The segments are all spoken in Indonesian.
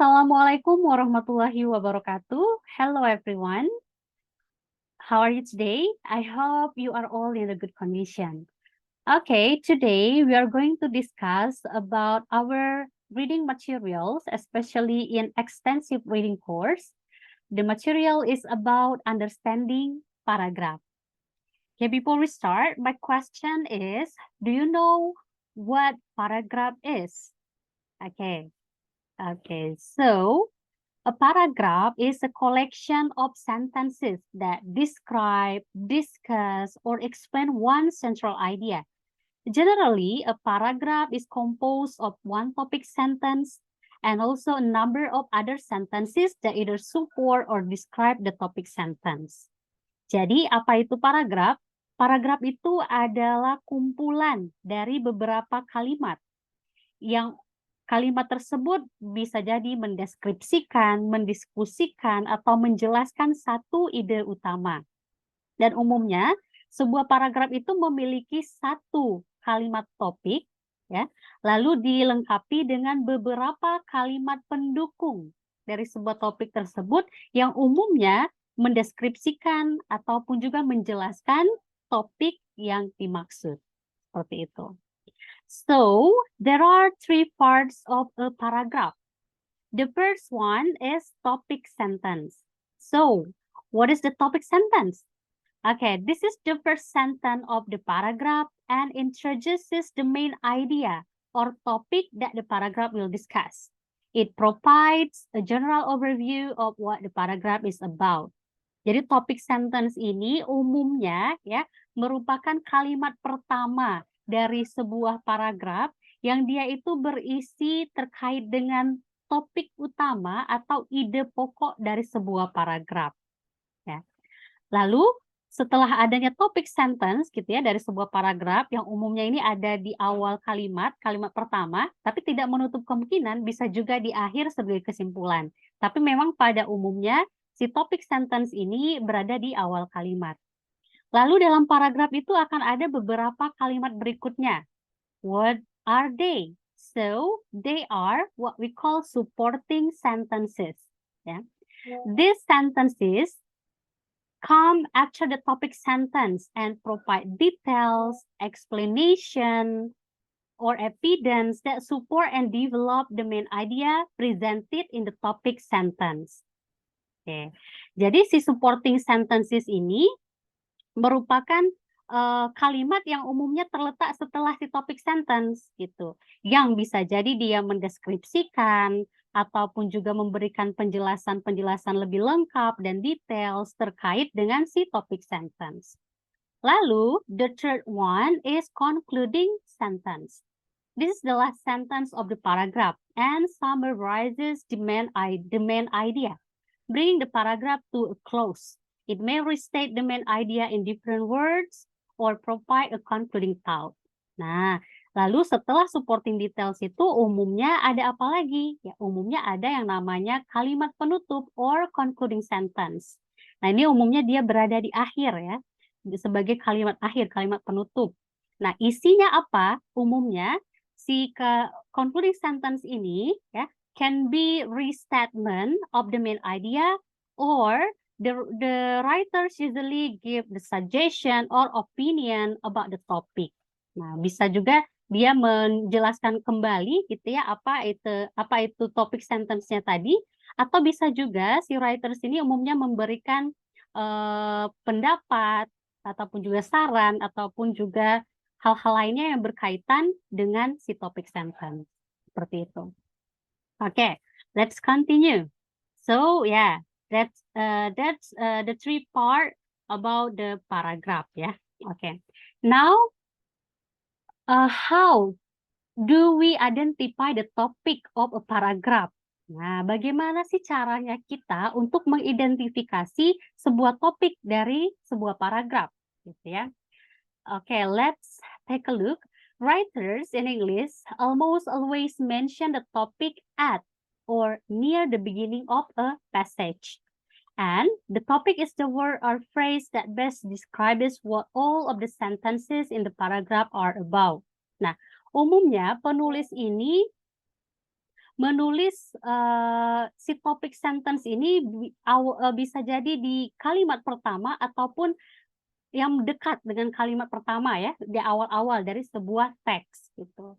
Assalamualaikum warahmatullahi wabarakatuh. Hello everyone. How are you today? I hope you are all in a good condition. Okay, today we are going to discuss about our reading materials, especially in extensive reading course. The material is about understanding paragraph. Okay, before we start, my question is, do you know what paragraph is? Okay, so a paragraph is a collection of sentences that describe, discuss, or explain one central idea. Generally, a paragraph is composed of one topic sentence and also a number of other sentences that either support or describe the topic sentence. Jadi, apa itu paragraf? Paragraf itu adalah kumpulan dari beberapa kalimat yang kalimat tersebut bisa jadi mendeskripsikan, mendiskusikan, atau menjelaskan satu ide utama. Dan umumnya, sebuah paragraf itu memiliki satu kalimat topik, ya, lalu dilengkapi dengan beberapa kalimat pendukung dari sebuah topik tersebut yang umumnya mendeskripsikan ataupun juga menjelaskan topik yang dimaksud. Seperti itu. So, there are three parts of a paragraph. The first one is topic sentence. So, what is the topic sentence? Okay, this is the first sentence of the paragraph and introduces the main idea or topic that the paragraph will discuss. It provides a general overview of what the paragraph is about. Jadi topic sentence ini umumnya ya merupakan kalimat pertama dari sebuah paragraf yang dia itu berisi terkait dengan topik utama atau ide pokok dari sebuah paragraf. Ya. Lalu setelah adanya topik sentence gitu ya dari sebuah paragraf yang umumnya ini ada di awal kalimat pertama, tapi tidak menutup kemungkinan bisa juga di akhir sebagai kesimpulan. Tapi memang pada umumnya si topik sentence ini berada di awal kalimat. Lalu dalam paragraf itu akan ada beberapa kalimat berikutnya. What are they? So, they are what we call supporting sentences. Yeah. These sentences come after the topic sentence and provide details, explanation, or evidence that support and develop the main idea presented in the topic sentence. Oke, jadi si supporting sentences ini merupakan kalimat yang umumnya terletak setelah si topik sentence gitu, yang bisa jadi dia mendeskripsikan ataupun juga memberikan penjelasan-penjelasan lebih lengkap dan details terkait dengan si topik sentence. Lalu, the third one is concluding sentence. This is the last sentence of the paragraph and summarizes the main idea, bringing the paragraph to a close. It may restate the main idea in different words or provide a concluding thought. Nah, lalu setelah supporting details itu umumnya ada apa lagi? Ya, umumnya ada yang namanya kalimat penutup or concluding sentence. Nah, ini umumnya dia berada di akhir ya, sebagai kalimat akhir, kalimat penutup. Nah, isinya apa? Umumnya si concluding sentence ini ya can be restatement of the main idea or the writers usually give the suggestion or opinion about the topic. Nah, bisa juga dia menjelaskan kembali gitu ya apa itu topik sentence-nya tadi, atau bisa juga si writers ini umumnya memberikan pendapat ataupun juga saran ataupun juga hal-hal lainnya yang berkaitan dengan si topik sentence. Seperti itu. Okay, let's continue. So yeah, that's the three part about the paragraph ya. Okay. Now, how do we identify the topic of a paragraph? Nah, bagaimana sih caranya kita untuk mengidentifikasi sebuah topik dari sebuah paragraf, gitu ya? Okay, let's take a look. Writers in English almost always mention the topic at or near the beginning of a passage. And the topic is the word or phrase that best describes what all of the sentences in the paragraph are about. Nah, umumnya penulis ini menulis si topik sentence ini bisa jadi di kalimat pertama ataupun yang dekat dengan kalimat pertama ya, di awal-awal dari sebuah teks gitu.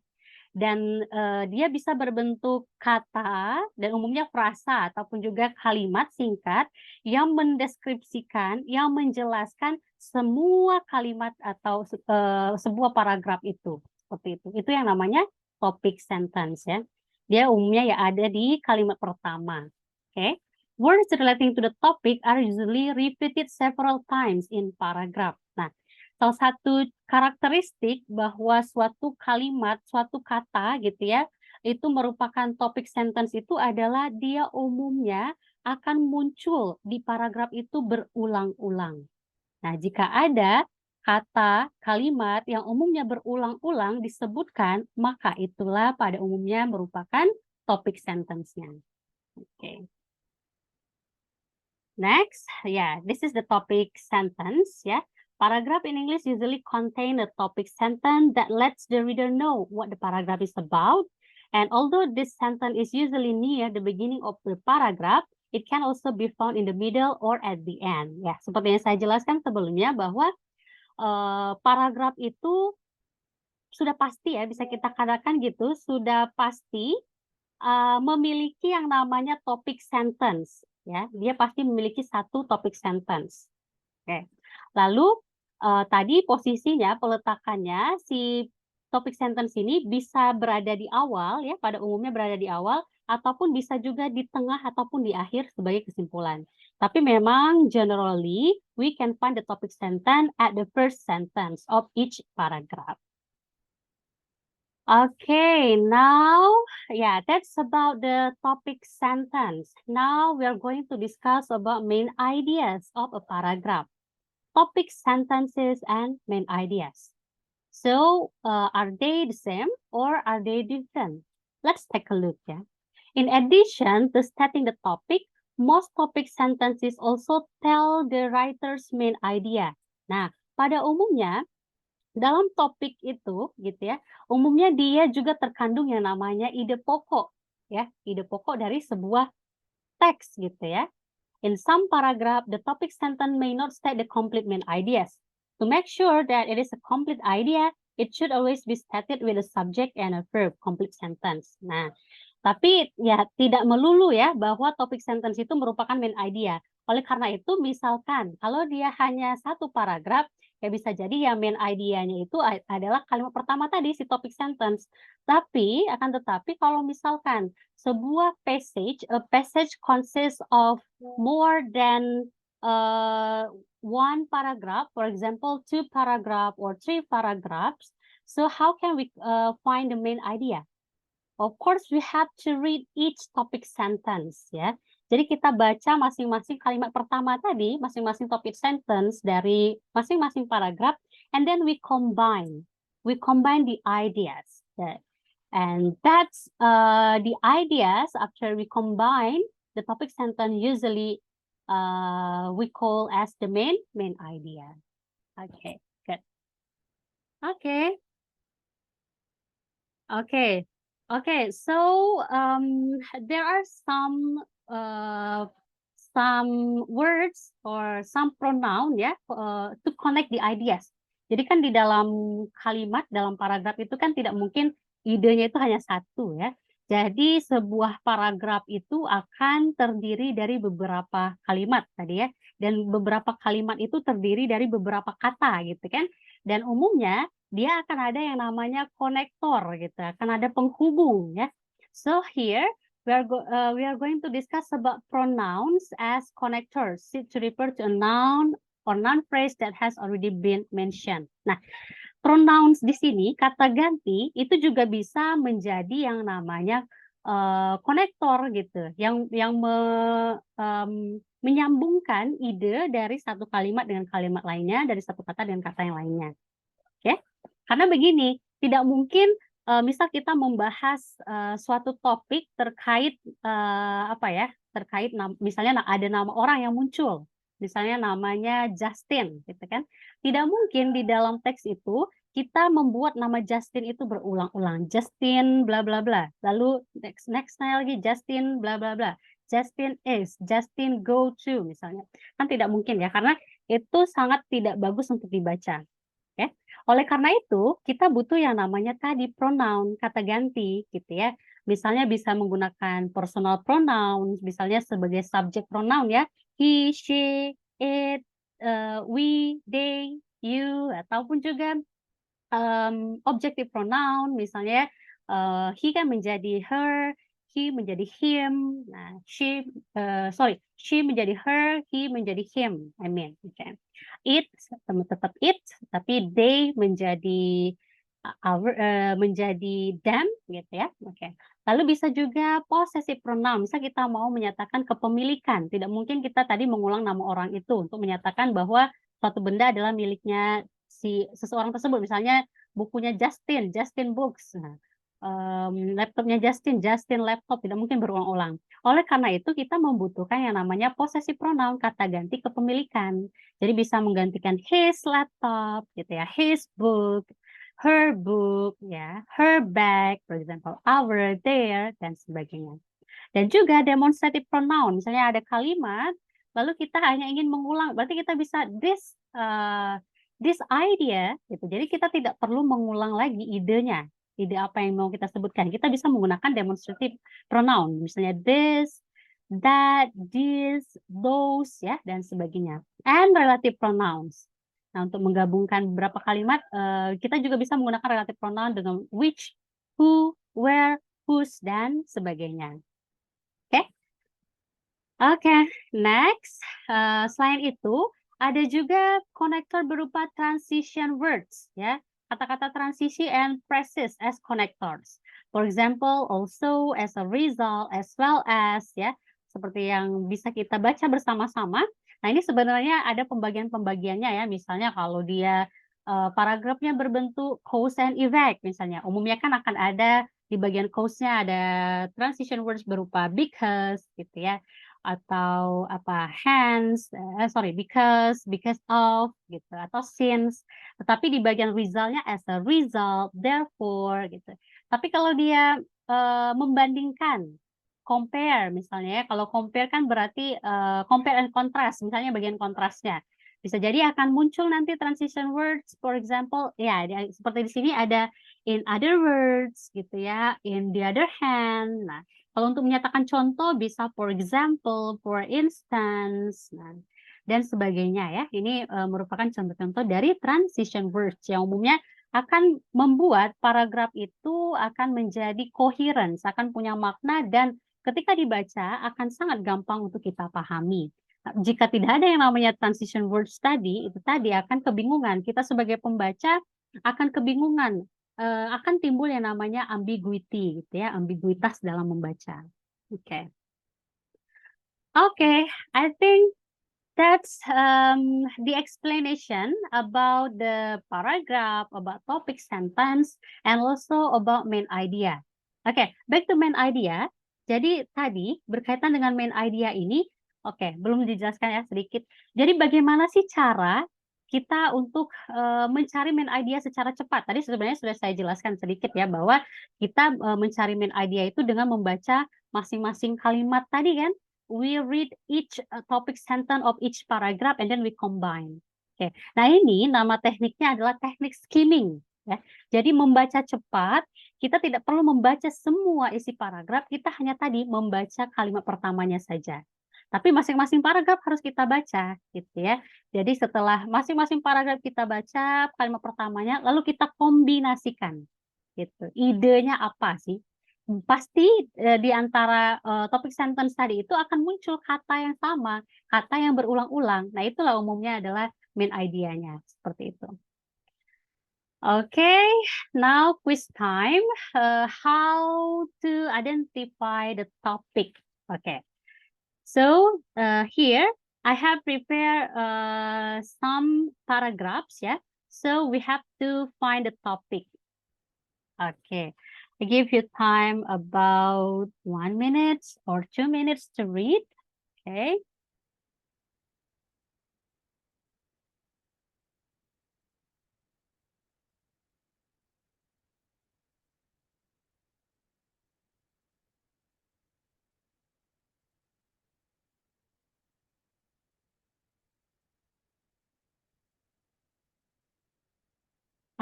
Dan dia bisa berbentuk kata dan umumnya frasa ataupun juga kalimat singkat yang mendeskripsikan, yang menjelaskan semua kalimat atau sebuah paragraf itu. Seperti itu. Itu yang namanya topic sentence ya. Dia umumnya ya ada di kalimat pertama. Oke. Words relating to the topic are usually repeated several times in paragraph. Nah, salah satu karakteristik bahwa suatu kalimat, suatu kata gitu ya, itu merupakan topik sentence itu adalah dia umumnya akan muncul di paragraf itu berulang-ulang. Nah, jika ada kata, kalimat yang umumnya berulang-ulang disebutkan, maka itulah pada umumnya merupakan topik sentence-nya. Oke. Next, this is the topic sentence, Paragraph in English usually contain a topic sentence that lets the reader know what the paragraph is about. And although this sentence is usually near the beginning of the paragraph, it can also be found in the middle or at the end. Ya, seperti yang saya jelaskan sebelumnya bahwa paragraf itu sudah pasti ya, bisa kita katakan gitu, sudah pasti memiliki yang namanya topic sentence. Ya, dia pasti memiliki satu topic sentence. Oke. Lalu tadi posisinya, peletakannya si topic sentence ini bisa berada di awal ya, pada umumnya berada di awal ataupun bisa juga di tengah ataupun di akhir sebagai kesimpulan. Tapi memang generally we can find the topic sentence at the first sentence of each paragraph. Okay, now, that's about the topic sentence. Now we are going to discuss about main ideas of a paragraph. Topic sentences and main ideas. So, are they the same or are they different? Let's take a look, In addition to stating the topic, most topic sentences also tell the writer's main idea. Nah, pada umumnya, dalam topik itu, gitu ya, umumnya dia juga terkandung yang namanya ide pokok, ide pokok dari sebuah teks, gitu ya. In some paragraph, the topic sentence may not state the complete main ideas. To make sure that it is a complete idea, it should always be stated with a subject and a verb, complete sentence. Nah, tapi ya tidak melulu ya bahwa topik sentence itu merupakan main idea. Oleh karena itu, misalkan kalau dia hanya satu paragraf, ya bisa jadi ya main idea-nya itu adalah kalimat pertama tadi, si topik sentence. Tapi, akan tetapi kalau misalkan sebuah a passage consists of more than one paragraph, for example, 2 paragraph or 3 paragraphs. So how can we find the main idea? Of course, we have to read each topic sentence, ya. Jadi kita baca masing-masing kalimat pertama tadi, masing-masing topic sentence dari masing-masing paragraf, and then we combine the ideas. And that's the ideas after we combine the topic sentence usually we call as the main idea. Okay, good. Okay, so there are some words or some pronoun to connect the ideas. Jadi kan di dalam kalimat, dalam paragraf itu kan tidak mungkin idenya itu hanya satu ya. Jadi sebuah paragraf itu akan terdiri dari beberapa kalimat tadi ya. Dan beberapa kalimat itu terdiri dari beberapa kata gitu kan. Dan umumnya dia akan ada yang namanya konektor gitu, akan ada penghubung ya. So here we are going to discuss about pronouns as connectors to refer to a noun or noun phrase that has already been mentioned. Nah, pronouns di sini kata ganti itu juga bisa menjadi yang namanya konektor gitu, yang menyambungkan ide dari satu kalimat dengan kalimat lainnya, dari satu kata dengan kata yang lainnya. Oke? Karena begini, tidak mungkin misal kita membahas suatu topik terkait misalnya ada nama orang yang muncul, misalnya namanya Justin, gitu kan? Tidak mungkin di dalam teks itu kita membuat nama Justin itu berulang-ulang. Justin bla bla bla. Lalu next lagi Justin bla bla bla. Justin is, Justin go to misalnya. Kan tidak mungkin ya, karena itu sangat tidak bagus untuk dibaca. Oke. Oleh karena itu, kita butuh yang namanya tadi pronoun, kata ganti gitu ya. Misalnya bisa menggunakan personal pronoun, misalnya sebagai subject pronoun ya. He, she, it, we, they, you, ataupun juga objective pronoun, misalnya he kan menjadi her, he menjadi him, nah she menjadi her, he menjadi him, okay. It tetap it, tapi they menjadi menjadi them gitu ya, oke. Lalu bisa juga possessive pronoun, misal kita mau menyatakan kepemilikan, tidak mungkin kita tadi mengulang nama orang itu untuk menyatakan bahwa suatu benda adalah miliknya si seseorang tersebut, misalnya bukunya Justin, Justin Books. Nah, laptopnya Justin, Justin laptop, tidak mungkin berulang-ulang. Oleh karena itu kita membutuhkan yang namanya possessive pronoun, kata ganti kepemilikan. Jadi bisa menggantikan his laptop, gitu ya, his book, her book, ya, her bag, for example, our, their, dan sebagainya. Dan juga demonstrative pronoun, misalnya ada kalimat, lalu kita hanya ingin mengulang, berarti kita bisa this idea, gitu. Jadi kita tidak perlu mengulang lagi idenya, ide apa yang mau kita sebutkan. Kita bisa menggunakan demonstrative pronoun, misalnya this, that, this, those, ya, dan sebagainya. And relative pronouns. Nah, untuk menggabungkan beberapa kalimat, kita juga bisa menggunakan relative pronoun dengan which, who, where, whose, dan sebagainya. Oke, next. Selain itu, ada juga connector berupa transition words, ya. Kata-kata transisi and phrases as connectors. For example, also, as a result, as well as, ya. Seperti yang bisa kita baca bersama-sama. Nah, ini sebenarnya ada pembagian-pembagiannya ya. Misalnya kalau dia paragrafnya berbentuk cause and effect, misalnya. Umumnya kan akan ada di bagian cause-nya ada transition words berupa because, gitu ya, atau apa because of gitu, atau since. Tetapi di bagian result-nya as a result, therefore gitu. Tapi kalau dia membandingkan, compare misalnya ya, kalau compare kan berarti compare and contrast, misalnya bagian kontrasnya. Bisa jadi akan muncul nanti transition words, for example, ya seperti di sini ada in other words gitu ya, in the other hand. Nah, kalau untuk menyatakan contoh bisa for example, for instance, nah, dan sebagainya ya. Ini merupakan contoh-contoh dari transition words yang umumnya akan membuat paragraf itu akan menjadi coherence, akan punya makna dan ketika dibaca akan sangat gampang untuk kita pahami. Nah, jika tidak ada yang namanya transition words tadi, itu tadi akan kebingungan. Kita sebagai pembaca akan kebingungan, akan timbul yang namanya ambiguity gitu ya, ambiguitas dalam membaca. Oke. Oke, I think that's the explanation about the paragraph, about topic sentence, and also about main idea. Oke, back to main idea. Jadi tadi berkaitan dengan main idea ini, oke, belum dijelaskan ya sedikit. Jadi bagaimana sih cara kita untuk mencari main idea secara cepat? Tadi sebenarnya sudah saya jelaskan sedikit ya bahwa kita mencari main idea itu dengan membaca masing-masing kalimat tadi kan. We read each topic sentence of each paragraph and then we combine. Oke. Nah, ini nama tekniknya adalah teknik skimming ya. Jadi membaca cepat, kita tidak perlu membaca semua isi paragraf, kita hanya tadi membaca kalimat pertamanya saja. Tapi masing-masing paragraf harus kita baca gitu ya. Jadi setelah masing-masing paragraf kita baca kalimat pertamanya, lalu kita kombinasikan gitu. Idenya apa sih? Pasti di antara topik sentence tadi itu akan muncul kata yang sama, kata yang berulang-ulang. Nah, itulah umumnya adalah main idea-nya, seperti itu. Okay, now quiz time. How to identify the topic? Okay, so here I have prepared some paragraphs, yeah. So we have to find the topic. Okay. I give you time about 1 minute or 2 minutes to read. Okay.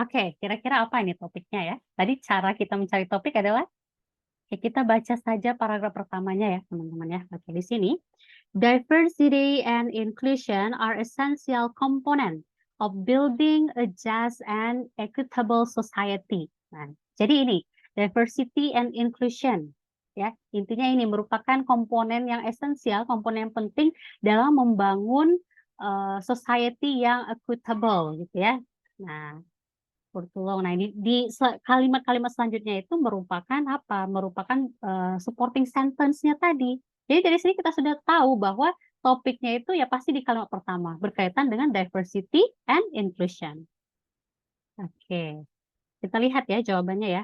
Oke, kira-kira apa ini topiknya ya? Tadi cara kita mencari topik adalah ya kita baca saja paragraf pertamanya ya, teman-teman ya. Oke, di sini diversity and inclusion are essential component of building a just and equitable society. Nah, jadi ini diversity and inclusion ya. Intinya ini merupakan komponen yang esensial, komponen yang penting dalam membangun society yang equitable gitu ya. Nah, Kurtulong. Nah, ini di kalimat-kalimat selanjutnya itu merupakan apa? Merupakan supporting sentence-nya tadi. Jadi dari sini kita sudah tahu bahwa topiknya itu ya pasti di kalimat pertama berkaitan dengan diversity and inclusion. Oke, kita lihat ya jawabannya ya.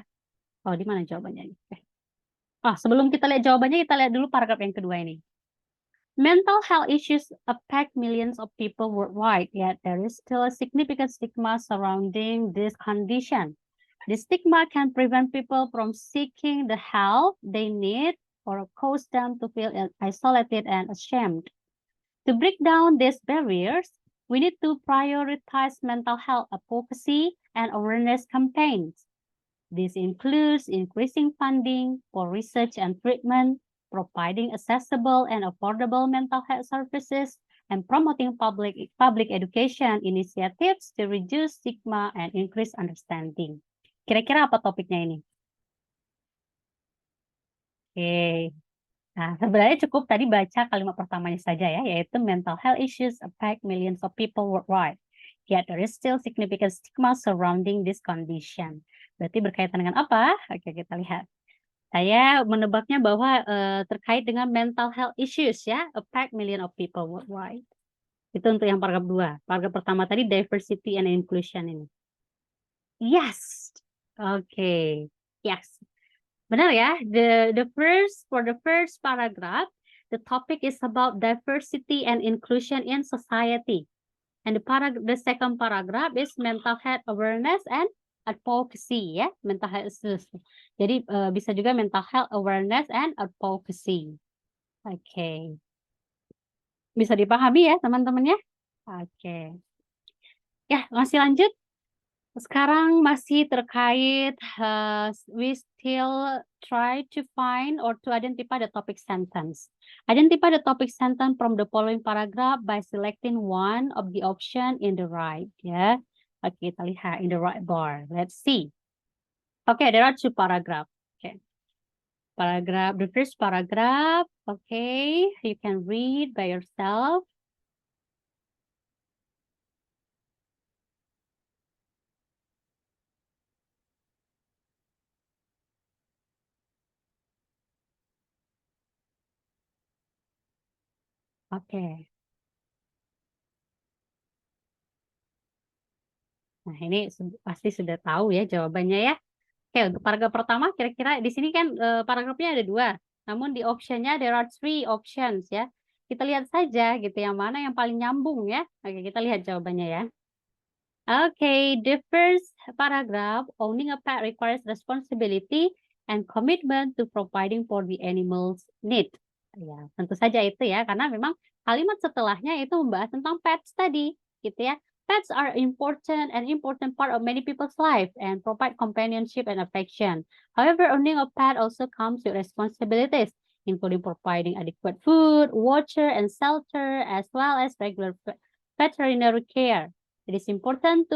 Oh, di mana jawabannya? Oh, sebelum kita lihat jawabannya, kita lihat dulu paragraf yang kedua ini. Mental health issues affect millions of people worldwide, yet there is still a significant stigma surrounding this condition. The stigma can prevent people from seeking the help they need or cause them to feel isolated and ashamed. To break down these barriers, we need to prioritize mental health advocacy and awareness campaigns. This includes increasing funding for research and treatment, providing accessible and affordable mental health services, and promoting public education initiatives to reduce stigma and increase understanding. Kira-kira apa topiknya ini? Oke. Nah, sebenarnya cukup tadi baca kalimat pertamanya saja ya, yaitu mental health issues affect millions of people worldwide. Yet there is still significant stigma surrounding this condition. Berarti berkaitan dengan apa? Oke, kita lihat. Saya menebaknya bahwa terkait dengan mental health issues ya, affect million of people worldwide. Itu untuk yang paragraf 2. Paragraf pertama tadi diversity and inclusion ini. Yes. Oke. Yes. Benar ya? For the first paragraph, the topic is about diversity and inclusion in society. And the second paragraph is mental health awareness and advocacy ya, mental health. Jadi bisa juga mental health awareness and advocacy. Oke. Bisa dipahami ya teman-teman ya? Oke. Ya, masih lanjut. Sekarang masih terkait we still try to find or to identify the topic sentence. Identify the topic sentence from the following paragraph by selecting one of the option in the right. Ya, oke, kita lihat in the right bar. Let's see. Okay, there are two paragraphs. Okay, the first paragraph. Okay, you can read by yourself. Oke. Nah, ini pasti sudah tahu ya jawabannya ya. Oke, untuk paragraf pertama kira-kira di sini kan paragrafnya ada 2. Namun di optionnya there are 3 options ya. Kita lihat saja gitu yang mana yang paling nyambung ya. Oke, kita lihat jawabannya ya. Okay, the first paragraph, owning a pet requires responsibility and commitment to providing for the animal's need. Ya, tentu saja itu ya, karena memang kalimat setelahnya itu membahas tentang pets tadi, gitu ya. Pets are important part of many people's life and provide companionship and affection. However, owning a pet also comes with responsibilities, including providing adequate food, water, and shelter, as well as regular veterinary care. It is important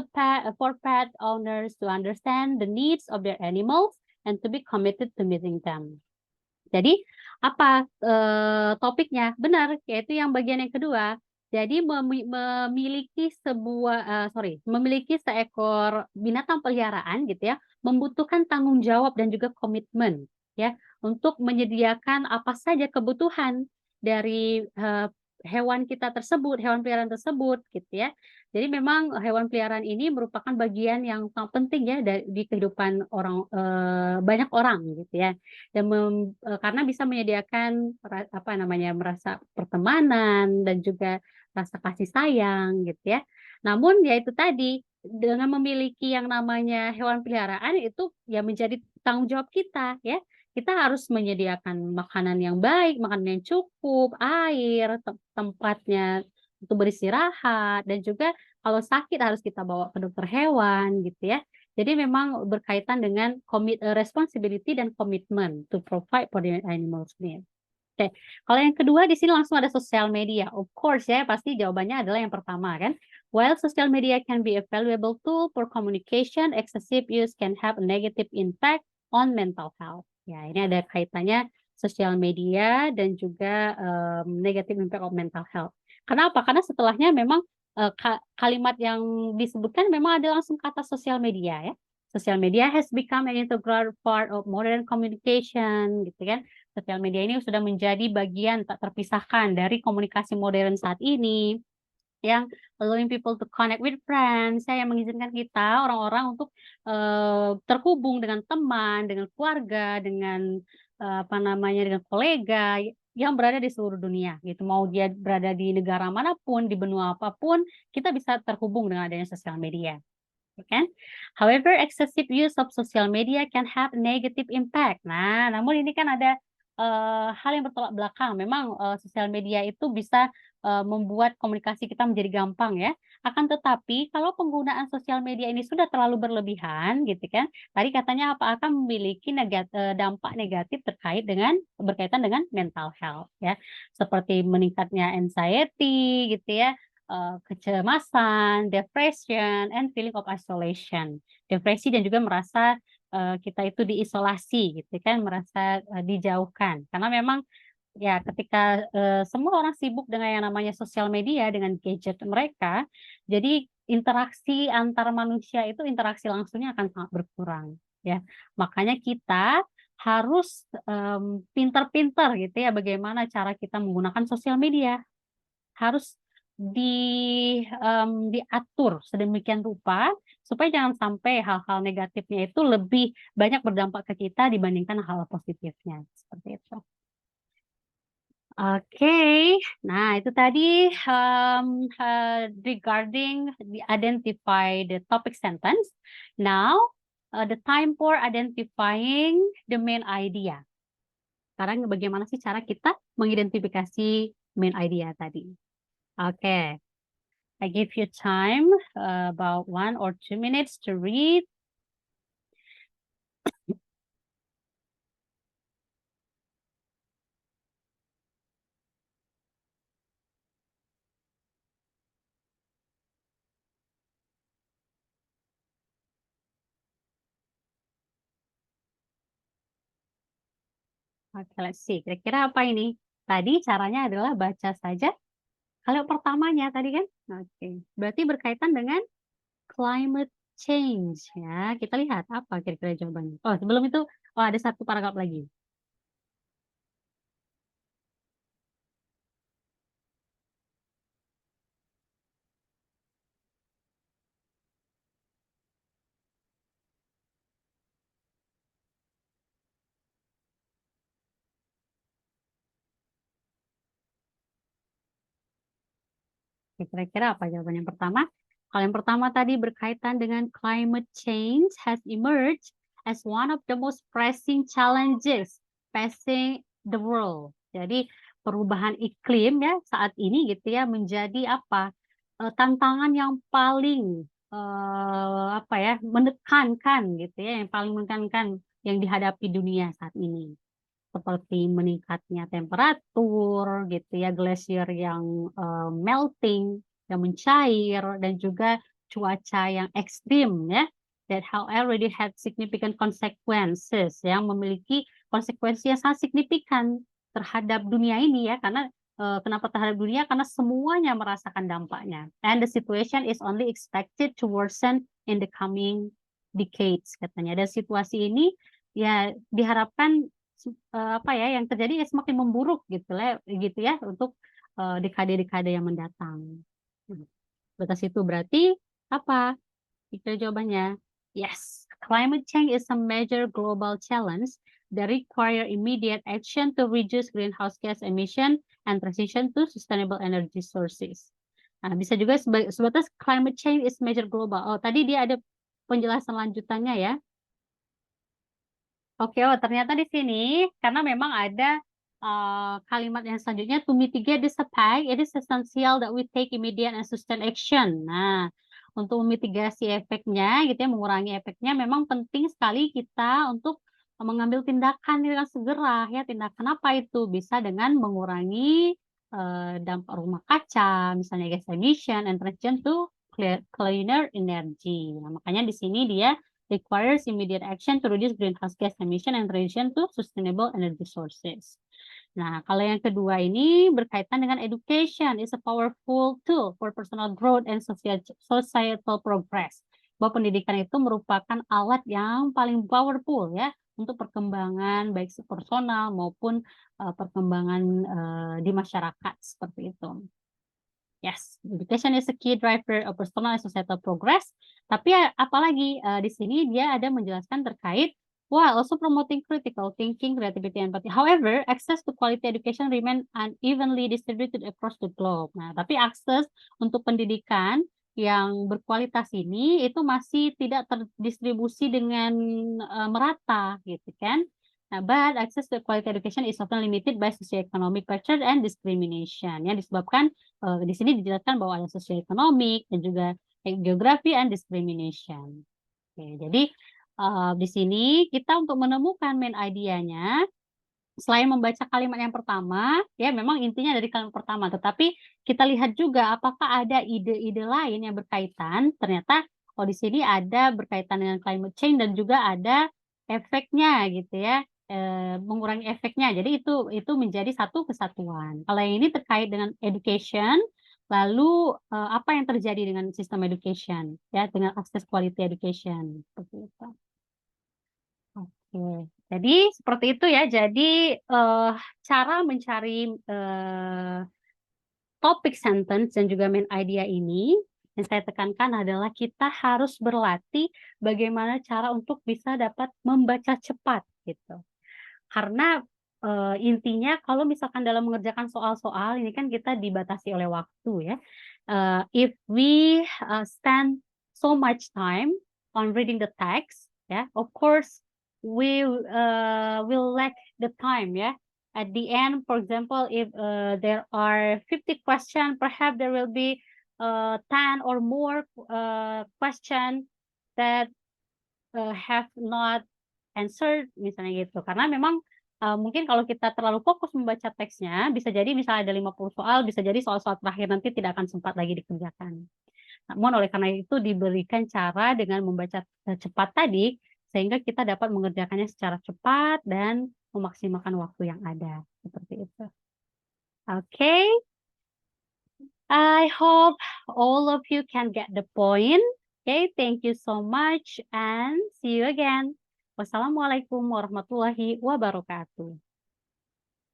for pet owners to understand the needs of their animals and to be committed to meeting them. Jadi apa topiknya? Benar, yaitu yang bagian yang kedua. Jadi memiliki seekor binatang peliharaan gitu ya, membutuhkan tanggung jawab dan juga komitmen ya untuk menyediakan apa saja kebutuhan dari hewan peliharaan tersebut gitu ya. Jadi memang hewan peliharaan ini merupakan bagian yang sangat penting ya di kehidupan banyak orang gitu ya. Dan karena bisa menyediakan merasa pertemanan dan juga rasa kasih sayang gitu ya. Namun ya itu tadi, dengan memiliki yang namanya hewan peliharaan itu ya menjadi tanggung jawab kita ya. Kita harus menyediakan makanan yang baik, makanan yang cukup, air, tempatnya untuk beristirahat, dan juga kalau sakit harus kita bawa ke dokter hewan gitu ya. Jadi memang berkaitan dengan responsibility dan komitmen to provide for the animals need. Oke, kalau yang kedua di sini langsung ada sosial media. Of course ya, pasti jawabannya adalah yang pertama kan. While social media can be a valuable tool for communication, excessive use can have a negative impact on mental health. Ya, ini ada kaitannya sosial media dan juga negative impact on mental health. Kenapa? Karena setelahnya memang kalimat yang disebutkan memang ada langsung kata sosial media ya. Social media has become an integral part of modern communication gitu kan. Sosial media ini sudah menjadi bagian tak terpisahkan dari komunikasi modern saat ini, yang allowing people to connect with friends, yang mengizinkan kita orang-orang untuk terhubung dengan teman, dengan keluarga, dengan apa namanya, dengan kolega yang berada di seluruh dunia gitu. Mau dia berada di negara manapun, di benua apapun, kita bisa terhubung dengan adanya sosial media. Kan? However, excessive use of social media can have negative impact. Nah, namun ini kan ada hal yang bertolak belakang. Memang sosial media itu bisa membuat komunikasi kita menjadi gampang ya. Akan tetapi kalau penggunaan sosial media ini sudah terlalu berlebihan, gitu kan? Tadi katanya apa akan memiliki dampak negatif berkaitan dengan mental health ya, seperti meningkatnya anxiety, gitu ya, kecemasan, depression, and feeling of isolation. Depresi dan juga merasa kita itu diisolasi gitu kan, merasa dijauhkan. Karena memang ya ketika semua orang sibuk dengan yang namanya sosial media, dengan gadget mereka, jadi interaksi antar manusia itu interaksi langsungnya akan sangat berkurang ya. Makanya kita harus pintar-pintar gitu ya bagaimana cara kita menggunakan sosial media. Harus diatur sedemikian rupa supaya jangan sampai hal-hal negatifnya itu lebih banyak berdampak ke kita dibandingkan hal positifnya, seperti itu. Oke, nah itu tadi regarding identify the topic sentence. Now, the time for identifying the main idea. Sekarang bagaimana sih cara kita mengidentifikasi main idea tadi? Oke. I give you time about 1 or 2 minutes to read. Oke, let's see. Kira-kira apa ini? Tadi caranya adalah baca saja. Kalau pertamanya tadi kan? Oke. Berarti berkaitan dengan climate change ya. Kita lihat apa kira-kira jawabannya. Oh, sebelum itu, oh ada satu paragraf lagi. Kira-kira apa jawaban yang pertama? Kalau yang pertama tadi berkaitan dengan climate change has emerged as one of the most pressing challenges facing the world. Jadi perubahan iklim ya saat ini gitu ya menjadi apa? Tantangan yang paling apa ya menekankan gitu ya, yang paling menekankan yang dihadapi dunia saat ini, seperti meningkatnya temperatur gitu ya, glasier yang melting, yang mencair, dan juga cuaca yang ekstrim ya, that have already had significant consequences, yang memiliki konsekuensi yang sangat signifikan terhadap dunia ini ya, karena kenapa terhadap dunia? Karena semuanya merasakan dampaknya. And the situation is only expected to worsen in the coming decades katanya. Dan situasi ini ya diharapkan apa ya yang terjadi ya semakin memburuk gitu ya untuk dekade-dekade yang mendatang. Batas itu berarti apa? Itu jawabannya. Yes, climate change is a major global challenge that require immediate action to reduce greenhouse gas emission and transition to sustainable energy sources. Nah, bisa juga sebatas climate change is major global. Oh, tadi dia ada penjelasan lanjutannya ya. Oke, oh ternyata di sini karena memang ada kalimat yang selanjutnya, to mitigate this effect, it is essential that we take immediate and sustained action. Nah, untuk memitigasi efeknya, gitu ya, mengurangi efeknya, memang penting sekali kita untuk mengambil tindakan yang segera, ya. Tindakan apa itu? Bisa dengan mengurangi dampak rumah kaca, misalnya gas emission, and transition to cleaner energy. Nah, makanya di sini dia requires immediate action to reduce greenhouse gas emission and transition to sustainable energy sources. Nah, kalau yang kedua ini berkaitan dengan education is a powerful tool for personal growth and societal progress. Bahwa pendidikan itu merupakan alat yang paling powerful ya untuk perkembangan baik personal maupun perkembangan di masyarakat seperti itu. Yes, education is a key driver of personal and societal progress. Tapi apalagi di sini dia ada menjelaskan terkait while also promoting critical thinking, creativity, and empathy. However, access to quality education remain unevenly distributed across the globe. Nah, tapi akses untuk pendidikan yang berkualitas ini itu masih tidak terdistribusi dengan merata, gitu kan? Nah, but access to quality education is often limited by socioeconomic pressure and discrimination. Ya, disebabkan di sini dijelaskan bahwa ada sosioekonomik dan juga geografi and discrimination. Oke, jadi di sini kita untuk menemukan main idea-nya, selain membaca kalimat yang pertama, ya memang intinya dari kalimat pertama, tetapi kita lihat juga apakah ada ide-ide lain yang berkaitan. Ternyata kalau di sini ada berkaitan dengan climate change dan juga ada efeknya gitu ya, mengurangi efeknya. Jadi itu menjadi satu kesatuan. Kalau yang ini terkait dengan education, lalu apa yang terjadi dengan sistem education ya, dengan akses quality education, seperti itu. Oke, jadi seperti itu ya. Jadi, cara mencari, topik sentence dan juga main idea ini, yang saya tekankan adalah kita harus berlatih bagaimana cara untuk bisa dapat membaca cepat, gitu. Karena, intinya kalau misalkan dalam mengerjakan soal-soal ini kan kita dibatasi oleh waktu ya. If we, spend so much time on reading the text, ya, of course we, will lack the time ya. At the end, for example, if, there are 50 question, perhaps there will be, 10 or more, question that, have not answered, misalnya gitu. Karena memang, mungkin kalau kita terlalu fokus membaca teksnya, bisa jadi misalnya ada 50 soal, bisa jadi soal-soal terakhir nanti tidak akan sempat lagi dikerjakan. Namun oleh karena itu diberikan cara dengan membaca, cepat tadi, sehingga kita dapat mengerjakannya secara cepat dan memaksimalkan waktu yang ada, seperti itu. Oke, I hope all of you can get the point. Okay, thank you so much and see you again. Wassalamualaikum warahmatullahi wabarakatuh.